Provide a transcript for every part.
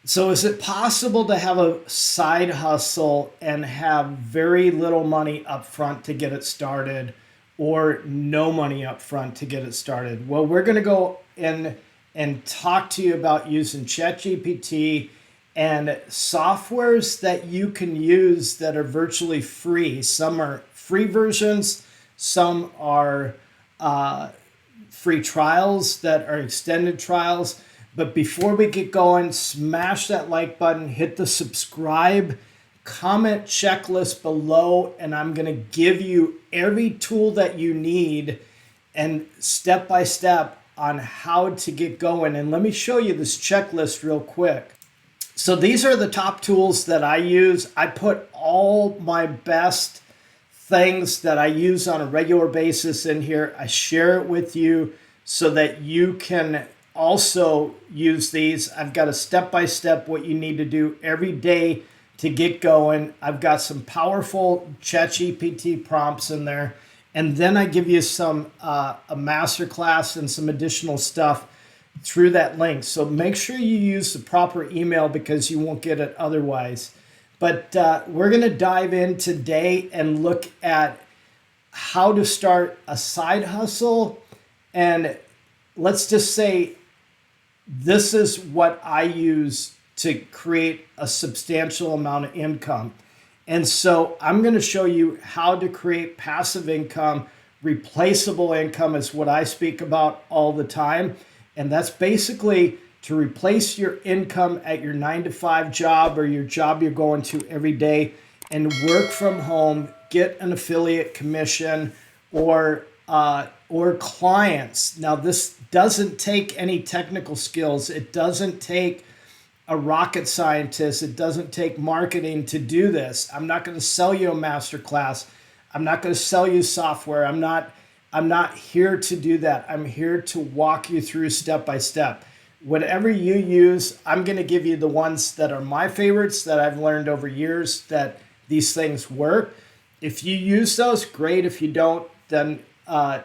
So is it possible to have a side hustle and have very little money up front to get it started or no money up front to get it started? Well, we're going to go in and talk to you about using ChatGPT and softwares that you can use that are virtually free. Some are free versions, some are free trials that are extended trials. But before we get going, smash that like button, hit the subscribe, comment checklist below, and I'm going to give you every tool that you need and step by step on how to get going. And let me show you this checklist real quick. So these are the top tools that I use. I put all my best things that I use on a regular basis in here. I share it with you so that you can also use these. I've got a step-by-step what you need to do every day to get going. I've got some powerful ChatGPT prompts in there. And then I give you some a masterclass and some additional stuff through that link. So make sure you use the proper email because you won't get it otherwise. But we're going to dive in today and look at how to start a side hustle. And let's just say this is what I use to create a substantial amount of income. And so I'm going to show you how to create passive income. Replaceable income is what I speak about all the time. And that's basically to replace your income at your 9 to 5 job or your job you're going to every day and work from home, get an affiliate commission or clients. Now, this doesn't take any technical skills. It doesn't take a rocket scientist. It doesn't take marketing to do this. I'm not going to sell you a masterclass. I'm not going to sell you software. I'm not here to do that. I'm here to walk you through step by step. Whatever you use, I'm going to give you the ones that are my favorites that I've learned over years that these things work. If you use those, great. If you don't, then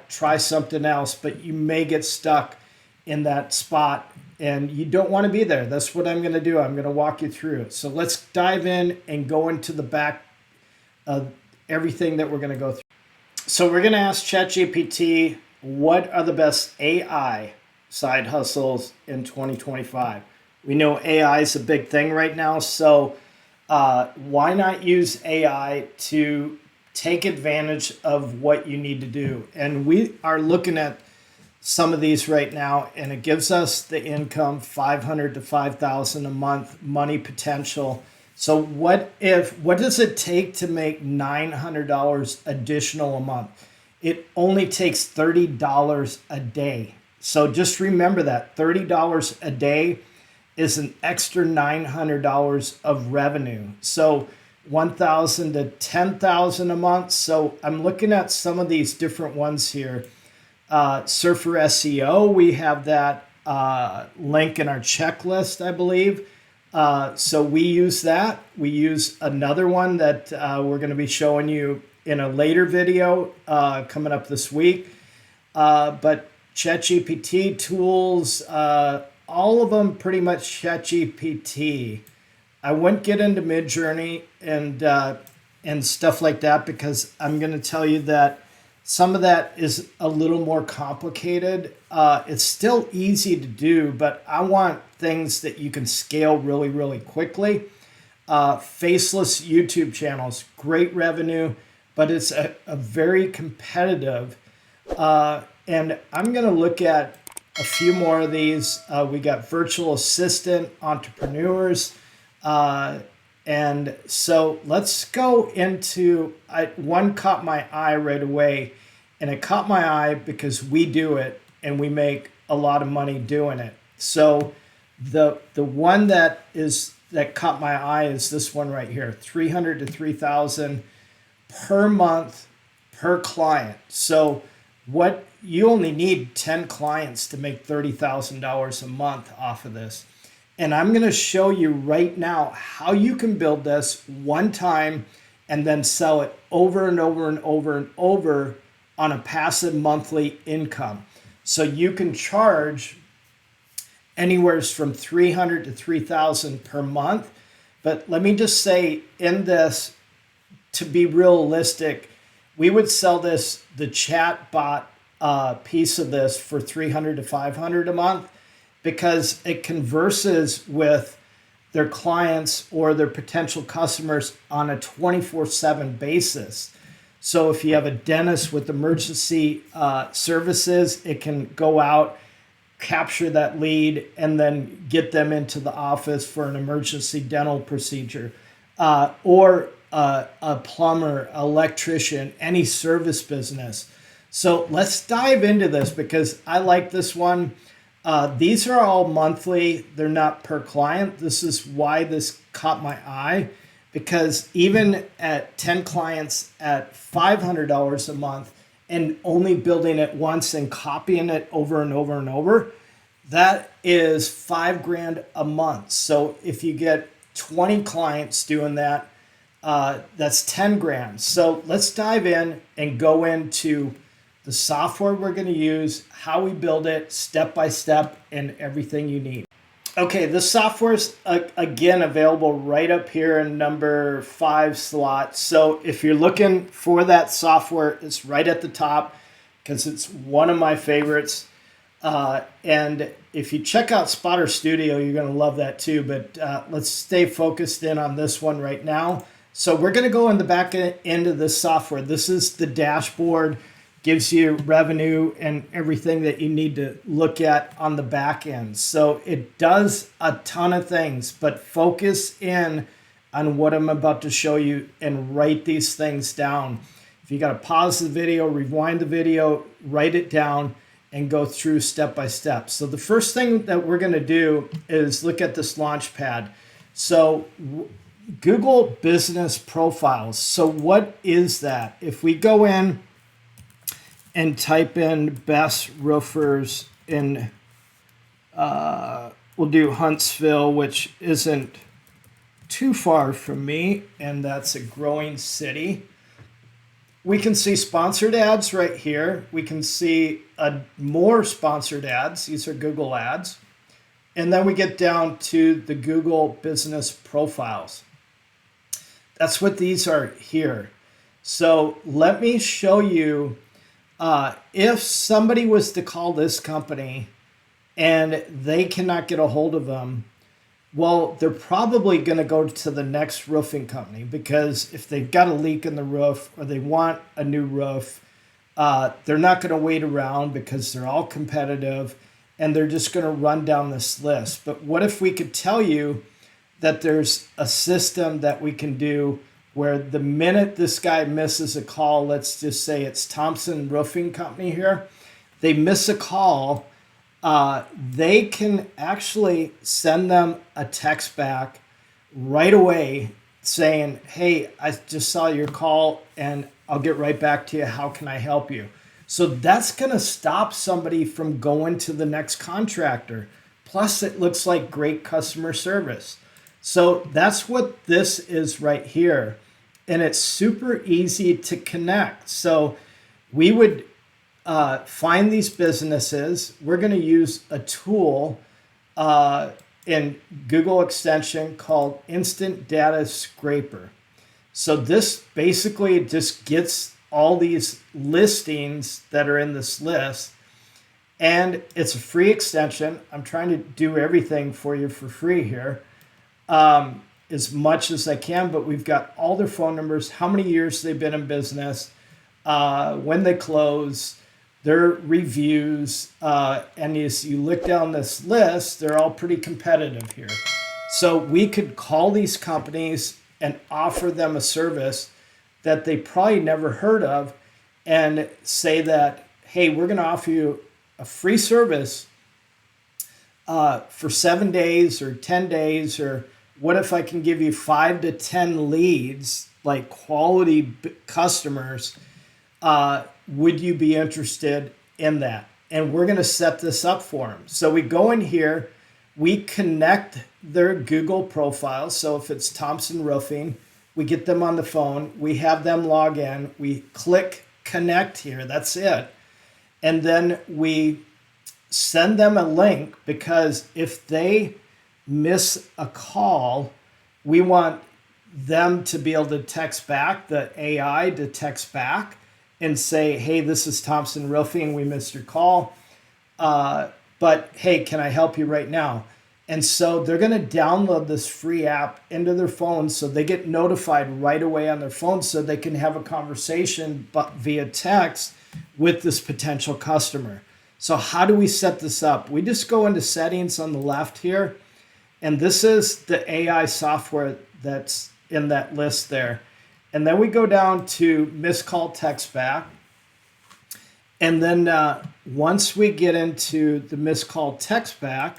try something else. But you may get stuck in that spot and you don't want to be there. That's what I'm going to do. I'm going to walk you through it. So let's dive in and go into the back of everything that we're going to go through. So we're going to ask ChatGPT, what are the best AI side hustles in 2025? We know AI is a big thing right now, so why not use AI to take advantage of what you need to do? And we are looking at some of these right now, and it gives us the income 500 to 5,000 a month money potential. So what does it take to make $900 additional a month? It only takes $30 a day. So just remember that $30 a day is an extra $900 of revenue. So 1,000 to 10,000 a month. So I'm looking at some of these different ones here. Surfer SEO, we have that link in our checklist, I believe. So we use that. We use another one that we're going to be showing you in a later video coming up this week. But ChatGPT tools, all of them pretty much ChatGPT. I wouldn't get into Midjourney and stuff like that because I'm going to tell you that some of that is a little more complicated. It's still easy to do, but I want things that you can scale really, really quickly. Faceless YouTube channels, great revenue, but it's a very competitive. And I'm going to look at a few more of these. We got virtual assistant entrepreneurs. And so let's go into, one caught my eye right away, and it caught my eye because we do it and we make a lot of money doing it. So the one that caught my eye is this one right here, 300 to 3,000 per month per client. So what you only need 10 clients to make $30,000 a month off of this. And I'm going to show you right now how you can build this one time and then sell it over and over and over and over on a passive monthly income. So you can charge anywhere from 300 to 3,000 per month. But let me just say in this, to be realistic, we would sell this, the chatbot piece of this, for 300 to 500 a month, because it converses with their clients or their potential customers on a 24/7 basis. So if you have a dentist with emergency services, it can go out, capture that lead, and then get them into the office for an emergency dental procedure, or a plumber, electrician, any service business. So let's dive into this because I like this one. These are all monthly. They're not per client. This is why this caught my eye, because even at 10 clients at $500 a month and only building it once and copying it over and over and over, that is $5,000 a month. So if you get 20 clients doing that, that's 10 grand. So let's dive in and go into the software we're going to use, how we build it, step by step, and everything you need. Okay, this software is again available right up here in number 5 slot. So if you're looking for that software, it's right at the top because it's one of my favorites. And if you check out Spotter Studio, you're going to love that too. But let's stay focused in on this one right now. So we're going to go in the back end of this software. This is the dashboard. Gives you revenue and everything that you need to look at on the back end. So it does a ton of things, but focus in on what I'm about to show you and write these things down. If you got to pause the video, rewind the video, write it down, and go through step by step. So the first thing that we're going to do is look at this launch pad. So Google Business Profiles. So what is that? If we go in and type in best roofers in, we'll do Huntsville, which isn't too far from me, and that's a growing city. We can see sponsored ads right here. We can see more sponsored ads. These are Google ads. And then we get down to the Google Business Profiles. That's what these are here. So let me show you, if somebody was to call this company and they cannot get a hold of them, well, they're probably going to go to the next roofing company, because if they've got a leak in the roof or they want a new roof, they're not going to wait around because they're all competitive and they're just going to run down this list. But what if we could tell you that there's a system that we can do where the minute this guy misses a call, let's just say it's Thompson Roofing Company here, they miss a call, they can actually send them a text back right away saying, hey, I just saw your call and I'll get right back to you. How can I help you? So that's going to stop somebody from going to the next contractor. Plus, it looks like great customer service. So that's what this is right here. And it's super easy to connect. So we would find these businesses. We're going to use a tool in Google extension called Instant Data Scraper. So this basically just gets all these listings that are in this list. And it's a free extension. I'm trying to do everything for you for free here. As much as I can, but we've got all their phone numbers, how many years they've been in business, when they close, their reviews, and as you look down this list, they're all pretty competitive here. So we could call these companies and offer them a service that they probably never heard of and say that, hey, we're going to offer you a free service for 7 days or 10 days, or what if I can give you 5 to 10 leads, like quality customers? Would you be interested in that? And we're going to set this up for them. So we go in here, we connect their Google profile. So if it's Thompson Roofing, we get them on the phone, we have them log in, we click connect here, that's it. And then we send them a link, because if they miss a call, we want them to be able to text back, the AI to text back and say, hey, this is Thompson Roofing. We missed your call. But hey, can I help you right now? And so they're going to download this free app into their phone, so they get notified right away on their phone, so they can have a conversation but via text with this potential customer. So how do we set this up? We just go into settings on the left here, and this is the AI software that's in that list there. And then we go down to missed call text back. And then once we get into the missed call text back,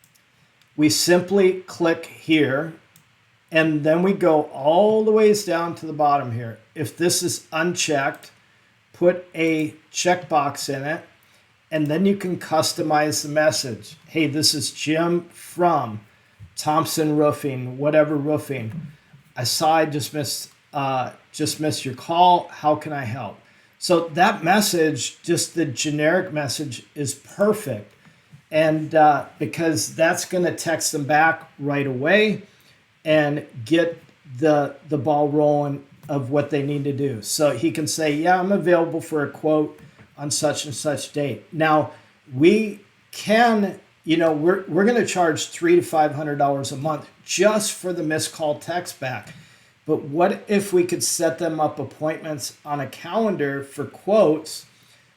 we simply click here, and then we go all the ways down to the bottom here. If this is unchecked, put a checkbox in it, and then you can customize the message. Hey, this is Jim from Thompson Roofing, whatever roofing. I saw I just missed your call. How can I help? So that message, just the generic message, is perfect. And because that's going to text them back right away and get the ball rolling of what they need to do. So he can say, yeah, I'm available for a quote on such and such date. Now, we can, we're going to charge $300 to $500 a month just for the missed call text back. But what if we could set them up appointments on a calendar for quotes?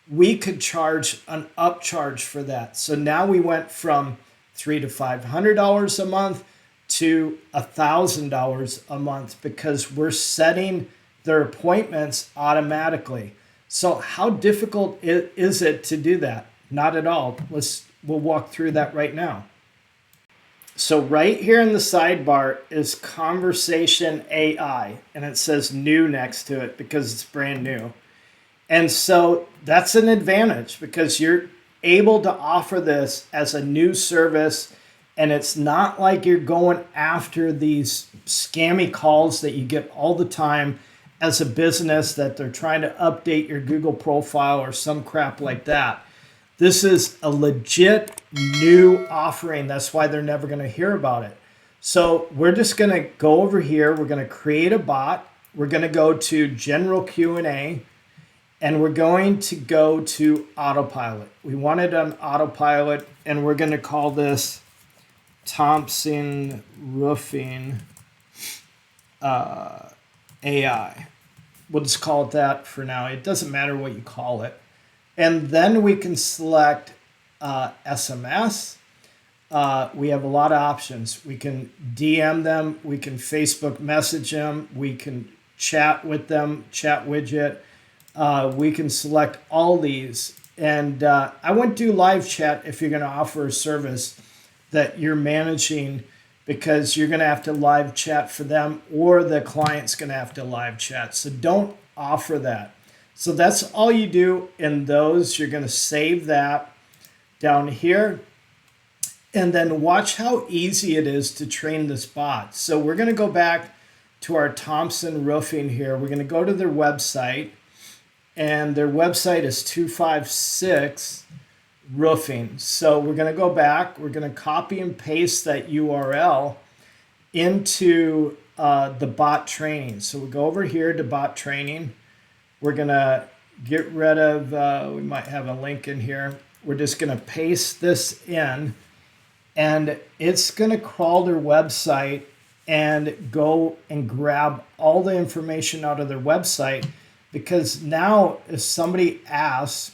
We could charge an upcharge for that. So now we went from $300 to $500 a month to $1,000 a month, because we're setting their appointments automatically. So how difficult is it to do that? Not at all. We'll walk through that right now. So right here in the sidebar is Conversation AI, and it says new next to it because it's brand new. And so that's an advantage, because you're able to offer this as a new service, and it's not like you're going after these scammy calls that you get all the time as a business, that they're trying to update your Google profile or some crap like that. This is a legit new offering. That's why they're never going to hear about it. So we're just going to go over here. We're going to create a bot. We're going to go to General Q&A, and we're going to go to Autopilot. We want it on Autopilot, and we're going to call this Thompson Roofing AI. We'll just call it that for now. It doesn't matter what you call it. And then we can select SMS. We have a lot of options. We can DM them. We can Facebook message them. We can chat with them, chat widget. We can select all these. And I wouldn't do live chat if you're going to offer a service that you're managing, because you're going to have to live chat for them, or the client's going to have to live chat. So don't offer that. So that's all you do in those. You're going to save that down here. And then watch how easy it is to train this bot. So we're going to go back to our Thompson Roofing here. We're going to go to their website. And their website is 256 Roofing. So we're going to go back. We're going to copy and paste that URL into the bot training. So we go over here to bot training. We're going to get rid of, we might have a link in here. We're just going to paste this in, and it's going to crawl their website and go and grab all the information out of their website. Because now if somebody asks,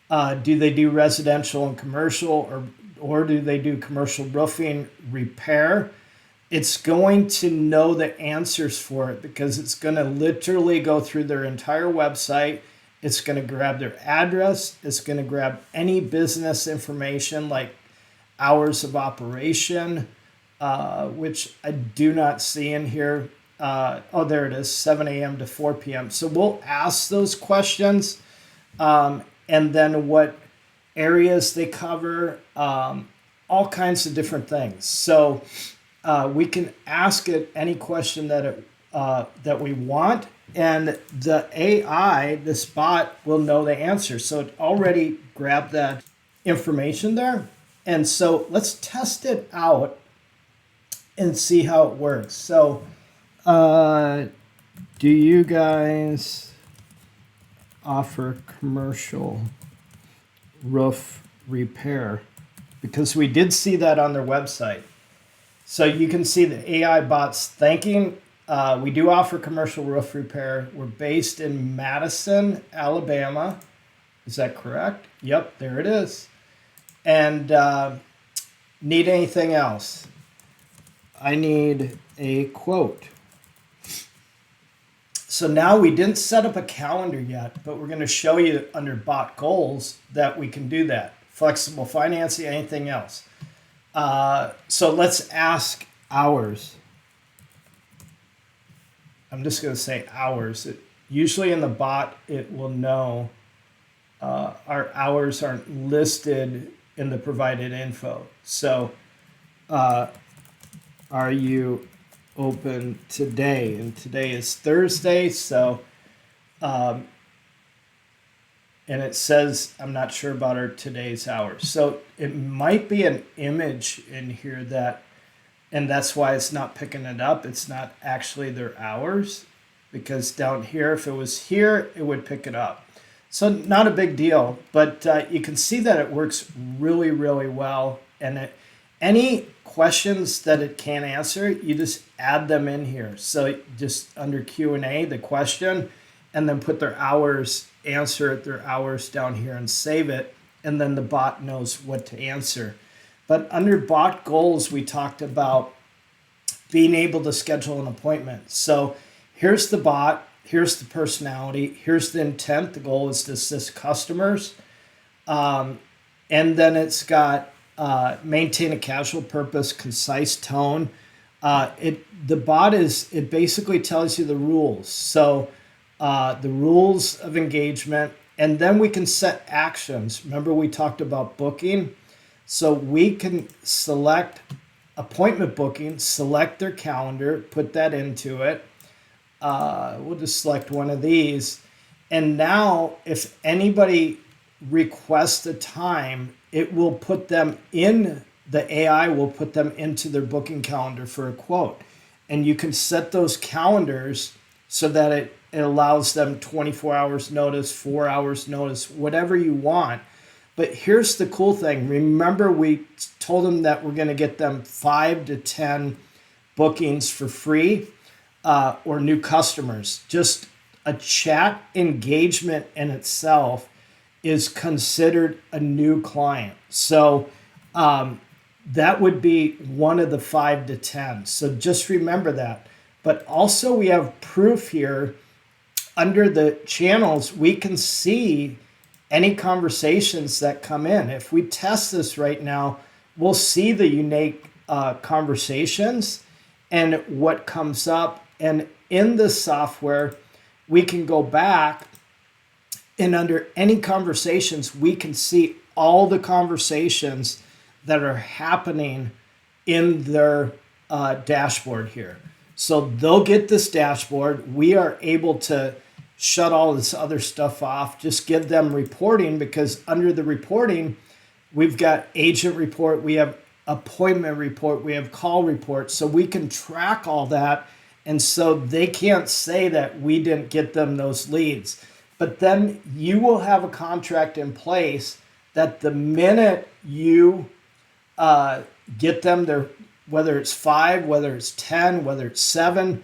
do they do residential and commercial, or do they do commercial roofing repair, it's going to know the answers for it, because it's going to literally go through their entire website. It's going to grab their address. It's going to grab any business information like hours of operation, which I do not see in here. Oh, there it is, 7 a.m. to 4 p.m. So we'll ask those questions, and then what areas they cover, all kinds of different things. So we can ask it any question that we want, and the AI, this bot, will know the answer. So it already grabbed that information there. And so let's test it out and see how it works. So, do you guys offer commercial roof repair? Because we did see that on their website. So you can see the AI bots thanking. We do offer commercial roof repair. We're based in Madison, Alabama. Is that correct? Yep, there it is. And need anything else? I need a quote. So now we didn't set up a calendar yet, but we're going to show you under bot goals that we can do that. Flexible financing, anything else. So let's ask hours. I'm just going to say hours. Usually in the bot, it will know our hours aren't listed in the provided info. So are you open today? And today is Thursday, so and it says, I'm not sure about our today's hours. So it might be an image in here that, and that's why it's not picking it up. It's not actually their hours, because down here, if it was here, it would pick it up. So not a big deal, but you can see that it works really, really well. And any questions that it can't answer, you just add them in here. So just under Q&A, the question, and then put their hours, answer their hours down here and save it. And then the bot knows what to answer. But under bot goals, we talked about being able to schedule an appointment. So here's the bot. Here's the personality. Here's the intent. The goal is to assist customers. And then it's got maintain a casual purpose, concise tone. The bot it basically tells you the rules. So the rules of engagement, and then we can set actions. Remember we talked about booking. So we can select appointment booking, select their calendar, put that into it. We'll just select one of these. And now if anybody requests a time, it will put them in, the AI will put them into their booking calendar for a quote. And you can set those calendars so that it allows them 24 hours notice, 4 hours notice, whatever you want. But here's the cool thing. Remember, we told them that we're going to get them 5 to 10 bookings for free. Or new customers. Just a chat engagement in itself is considered a new client. So that would be one of the 5 to 10. So just remember that. But also we have proof here under the channels. We can see any conversations that come in. If we test this right now, we'll see the unique conversations and what comes up. And in this software, we can go back and under any conversations, we can see all the conversations that are happening in their dashboard here. So they'll get this dashboard. We are able to shut all this other stuff off, just give them reporting, because under the reporting, we've got agent report, we have appointment report, we have call report. So we can track all that. And so they can't say that we didn't get them those leads. But then you will have a contract in place that the minute you get them there, whether it's 5, whether it's 10, whether it's 7,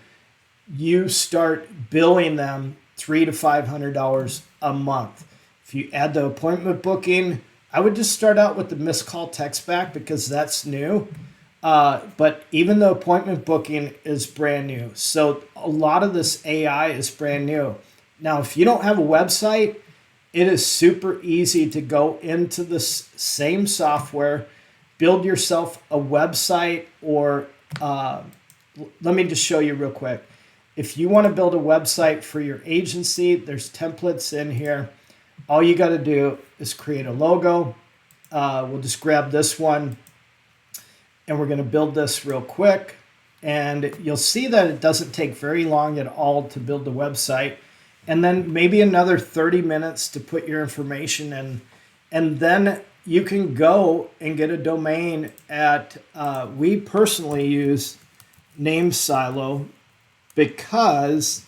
you start billing them $300 to $500 a month. If you add the appointment booking, I would just start out with the missed call text back because that's new. But even the appointment booking is brand new. So a lot of this AI is brand new. Now, if you don't have a website, it is super easy to go into this same software, build yourself a website, or let me just show you real quick. If you want to build a website for your agency, there's templates in here. All you got to do is create a logo. We'll just grab this one. And we're going to build this real quick. And you'll see that it doesn't take very long at all to build the website. And then maybe another 30 minutes to put your information in. And then you can go and get a domain at, we personally use Name Silo because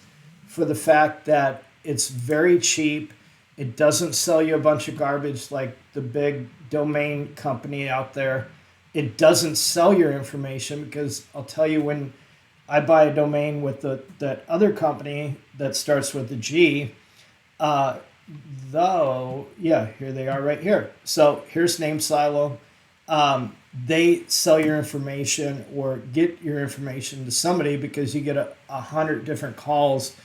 for the fact that it's very cheap. It doesn't sell you a bunch of garbage like the big domain company out there. It doesn't sell your information because I'll tell you, when I buy a domain with that other company that starts with a G, uh, though, yeah, here they are right here. So here's Name Silo. They sell your information or get your information to somebody because you get a hundred different calls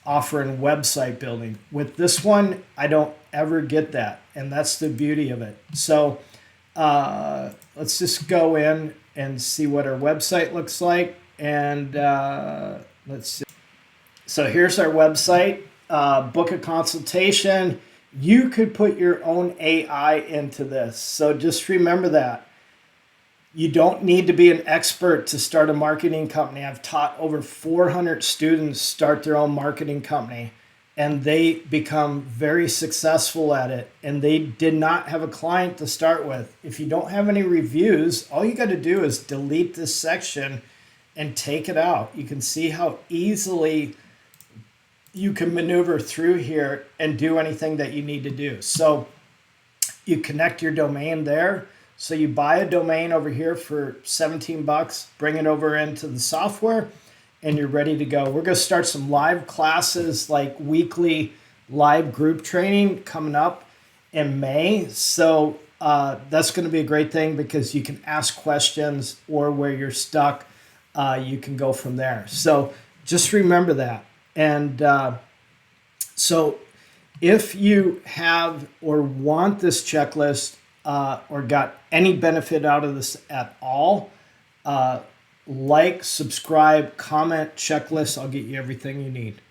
offering website building. With this one, I don't ever get that, and that's the beauty of it. So let's just go in and see what our website looks like, and let's see. So here's our website. Book a consultation. You could put your own AI into this. So just remember that. You don't need to be an expert to start a marketing company. I've taught over 400 students start their own marketing company, and they become very successful at it. And they did not have a client to start with. If you don't have any reviews, all you got to do is delete this section and take it out. You can see how easily you can maneuver through here and do anything that you need to do. So you connect your domain there. So you buy a domain over here for 17 bucks, bring it over into the software, and you're ready to go. We're going to start some live classes, like weekly live group training coming up in May. So that's going to be a great thing because you can ask questions, or where you're stuck, you can go from there. So just remember that. And so if you have or want this checklist, or got any benefit out of this at all, like, subscribe, comment, checklist. I'll get you everything you need.